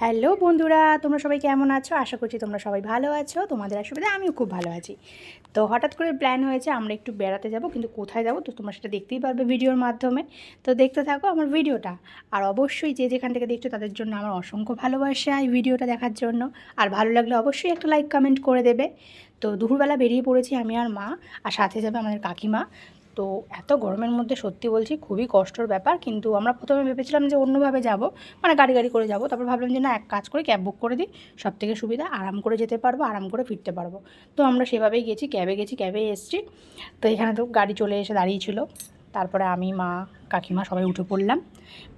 Hello বন্ধুরা, তোমরা সবাই কেমন আছো? আশা করছি তোমরা সবাই ভালো আছো। তোমাদের আশীর্বাদে আমিও খুব ভালো আছি। তো হঠাৎ করে প্ল্যান হয়েছে আমরা একটু বেড়াতে যাব, কিন্তু কোথায় যাব তো তোমরা সেটা দেখতেই পারবে ভিডিওর মাধ্যমে। তো দেখতে থাকো আমার ভিডিওটা। আর অবশ্যই যে যেখান থেকে দেখছো তাদের জন্য আমার অসংখ্য ভালোবাসা এই ভিডিওটা দেখার জন্য। আর ভালো লাগলে অবশ্যই একটা লাইক কমেন্ট করে দেবে। তো দুপুরবেলা বেরিয়ে পড়েছি আমি আর মা, আর সাথে যাবে আমাদের কাকিমা। তো এত গরমের মধ্যে সত্যি বলছি খুবই কষ্টর ব্যাপার, কিন্তু আমরা প্রথমে ভেবেছিলাম যে অন্যভাবে যাব, মানে গাড়ি করে যাব। তারপর ভাবলাম যে না, এক কাজ করে ক্যাব বুক করে দিই, সবথেকে সুবিধা, আরাম করে যেতে পারবো, আরাম করে ফিরতে পারবো। তো আমরা সেভাবেই গেছি, ক্যাবেই এসেছি। তো এখানে তো গাড়ি চলে এসে দাঁড়িয়েছিল। তারপরে আমি, মা, কাকিমা সবাই উঠে পড়লাম।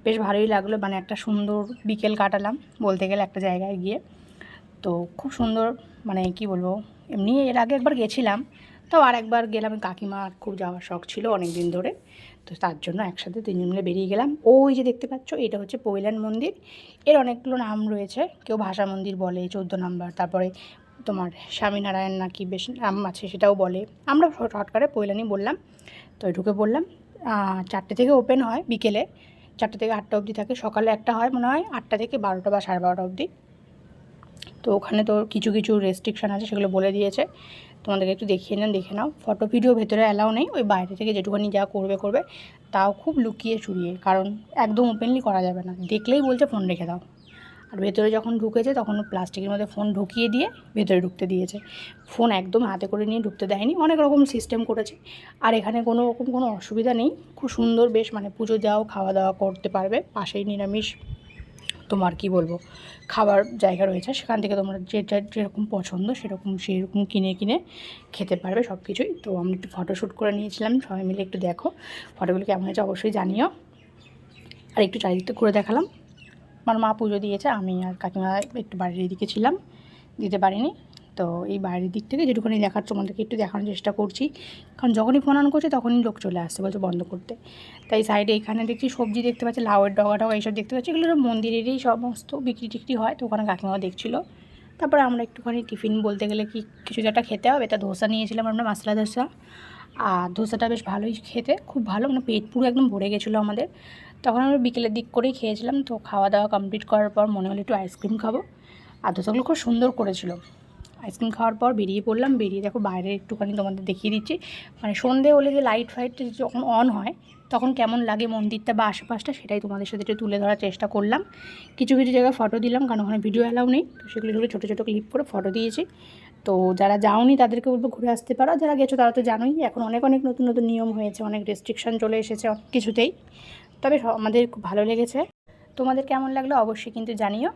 বেশ ভালোই লাগলো, মানে একটা সুন্দর বিকেল কাটালাম বলতে গেলে একটা জায়গায় গিয়ে। তো খুব সুন্দর, মানে কি বলবো, এমনি এর আগে একবার গেছিলাম, তো আর একবার গেলাম। কাকিমার খুব যাওয়ার শখ ছিল অনেক দিন ধরে, তো তার জন্য একসাথে তিনজন মিলে বেরিয়ে গেলাম। ওই যে দেখতে পাচ্ছ, এটা হচ্ছে পৈলান মন্দির। এর অনেকগুলো নাম রয়েছে, কেউ ভাষা মন্দির বলে, 14 নম্বর, তারপরে তোমার স্বামীনারায়ণ নাকি বেশ নাম আছে সেটাও বলে। আমরা শর্টকাটে পৈলানই বললাম। তো ঢুকে পড়লাম। 4টে থেকে ওপেন হয় বিকেলে, 4টে থেকে 8টা অবধি থাকে। সকালে একটা হয় মনে হয় 8টা থেকে 12টা বা 12:30 অবধি। তো ওখানে তো কিছু কিছু রেস্ট্রিকশান আছে, সেগুলো বলে দিয়েছে। তোমাদেরকে একটু দেখিয়ে নেন, দেখে নাও। ফটো ভিডিও ভেতরে অ্যালাউ নেই, ওই বাইরে থেকে যেটুকুনি যা করবে, তাও খুব লুকিয়ে চুরিয়ে, কারণ একদম ওপেনলি করা যাবে না। দেখলেই বলছে ফোন রেখে দাও। আর ভেতরে যখন ঢুকেছে তখন প্লাস্টিকের মধ্যে ফোন ঢুকিয়ে দিয়ে ভেতরে ঢুকতে দিয়েছে। ফোন একদম হাতে করে নিয়ে ঢুকতে দেয়নি, অনেক রকম সিস্টেম করেছে। আর এখানে কোনো রকম কোনো অসুবিধা নেই, খুব সুন্দর বেশ, মানে পুজো যাও, খাওয়া দাওয়া করতে পারবে। পাশেই নিরামিষ তোমার কি বলবো খাবার জায়গা রয়েছে, সেখান থেকে তোমরা যেটা যেরকম পছন্দ সেরকম কিনে খেতে পারবে সব কিছুই। তো আমি একটু ফটোশ্যুট করে নিয়েছিলাম, সবাই মিলে একটু দেখো ফটোগুলো কেমন হয়েছে অবশ্যই জানিও। আর একটু চারিদিকটা ঘুরে দেখালাম। আমার মা পুজো দিয়েছে, আমি আর কাকিমা একটু বাড়ির এদিকে ছিলাম, দিতে পারিনি। তো এই বাইরের দিক থেকে যেটুকুনি দেখার তোমাদেরকে একটু দেখানোর চেষ্টা করছি, কারণ যখনই ফোন অন করছে তখনই লোক চলে আসছে, বলছে বন্ধ করতে। তাই সাইডে এখানে দেখছি সবজি দেখতে পাচ্ছি, লাউয়ের ডগা এইসব দেখতে পাচ্ছি, এগুলো মন্দিরেরই সমস্ত বিক্রি টিক্রি হয়। তো ওখানে কাকিমাও দেখছিলো। তারপরে আমরা একটুখানি টিফিন বলতে গেলে কি কিছু একটা খেতে হবে, তা ধোসা নিয়েছিলাম আমরা, মশলা ধোসা। আর ধোসাটা বেশ ভালোই খেতে, খুব ভালো, মানে পেট পুরো একদম ভরে গেছিলো আমাদের। তখন আমরা বিকেলের দিক করেই খেয়েছিলাম। তো খাওয়া দাওয়া কমপ্লিট করার পর মনে হলো একটু আইসক্রিম খাবো, আর ধোসাগুলো খুব সুন্দর করেছিল। আইসক্রিম খাওয়ার পর বেরিয়ে পড়লাম। বেরিয়ে দেখো বাইরে একটুখানি তোমাদের দেখিয়ে দিচ্ছি, মানে সন্ধে হলে যে লাইট ফাইট যখন অন হয় তখন কেমন লাগে মন্দিরটা বা আশেপাশটা, সেটাই তোমাদের সাথে একটু তুলে ধরার চেষ্টা করলাম। কিছু কিছু জায়গায় ফটো দিলাম, কারণ ওখানে ভিডিও অ্যালাউ নেই। তো সেগুলো ছোটো ছোটো ক্লিপ করে ফটো দিয়েছি। তো যারা যাওনি তাদেরকে বলবো ঘুরে আসতে পারো, যারা গেছো তারা তো জানোই এখন অনেক অনেক নতুন নতুন নিয়ম হয়েছে, অনেক রেস্ট্রিকশান চলে এসেছে অনেক কিছুতেই। তবে আমাদের খুব ভালো লেগেছে। তোমাদের কেমন লাগলো অবশ্যই কিন্তু জানিও।